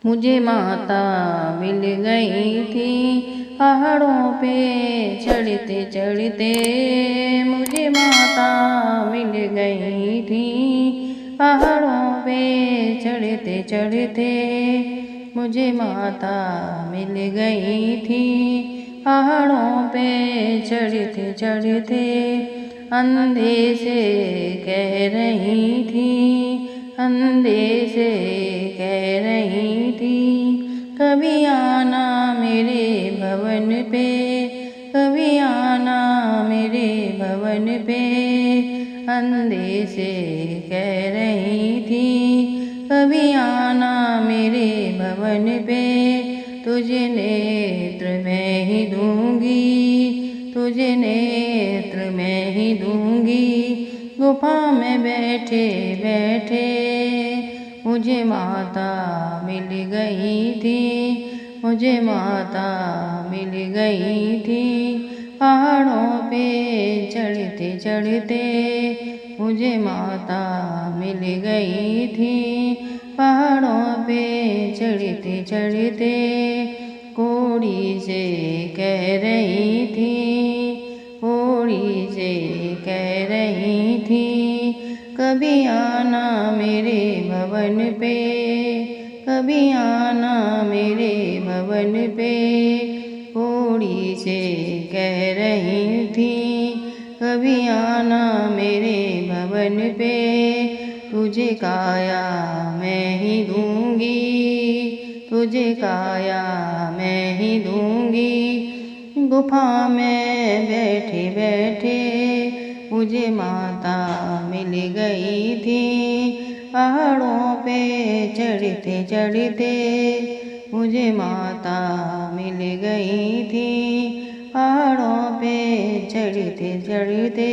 मुझे माता मिल गई थी पहाड़ों पे चढ़ते चढ़ते। मुझे माता मिल गई थी पहाड़ों पे चढ़ते चढ़ते। मुझे माता मिल गई थी पहाड़ों पे चढ़ते चढ़ते। अंधे से कह रही थी, अंधे से कह रही थी, कभी आना मेरे भवन पे, कभी आना मेरे भवन पे। अंधे से कह रही थी, कभी आना मेरे भवन पे। तुझे नेत्र मैं ही दूंगी, तुझे नेत्र मैं ही दूंगी। गुफा में बैठे बैठे मुझे माता मिल गई थी, मुझे माता मिल गई थी पहाड़ों पे चढ़ते चढ़ते। मुझे माता मिल गई थी पहाड़ों पे चढ़ते चढ़ते। कोड़ी से कह रही थी, कोड़ी से कह रही थी, कभी आना मेरे भवन पे, कभी आना मेरे भवन पे। कोड़ी से कह रही थी, कभी आना मेरे भवन पे। तुझे काया मैं ही दूंगी, तुझे काया मैं ही दूंगी। गुफा में बैठे बैठे मुझे माता मिल गई थी पहाड़ों पे चढ़ते चढ़ते। मुझे माता मिल गई थी पहाड़ों पे चढ़ते चढ़ते।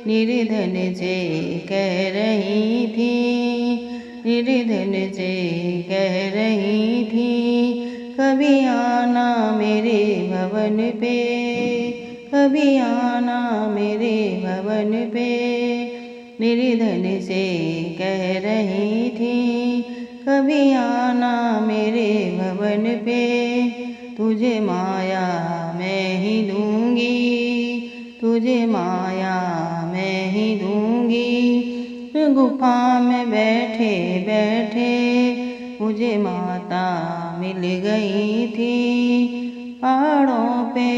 निर्धन से कह रही थी, निर्धन से कह रही थी, कभी आना मेरे भवन पे, कभी आना मेरे भवन पे। निर्धन से कह रही थी, कभी आना मेरे भवन पे। तुझे माया मैं ही दूंगी, तुझे माया मैं ही दूंगी। गुफा में बैठे बैठे मुझे माता मिल गई थी पहाड़ों पे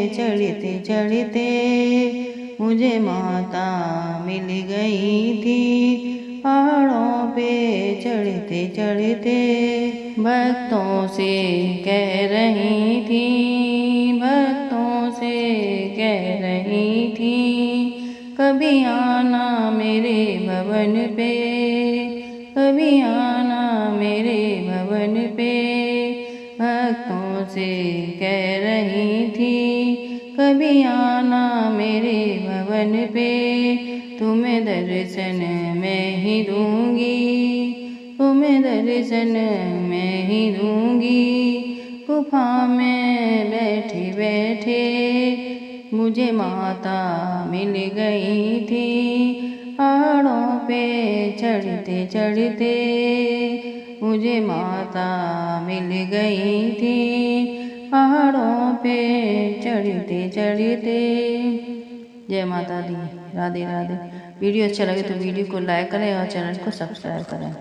चढ़ते चढ़ते। मुझे माता मिल गई थी पहाड़ों पे चढ़ते चढ़ते। भक्तों से कह रही थी, भक्तों से कह रही थी, कभी आना मेरे भवन पे, कभी आना मेरे भवन पे। भक्तों से कह रही थी, कभी आना मेरे भवन पे। तुम्हें दर्शन मैं ही दूंगी, तुम्हें दर्शन मैं ही दूंगी। गुफा में बैठे बैठे मुझे माता मिल गई थी पहाड़ों पे चढ़ते चढ़ते। मुझे माता मिल गई थी पहाड़ों पे चढ़ते चढ़ते। जय माता दी। राधे राधे। वीडियो अच्छा लगे तो वीडियो को लाइक करें और चैनल को सब्सक्राइब करें।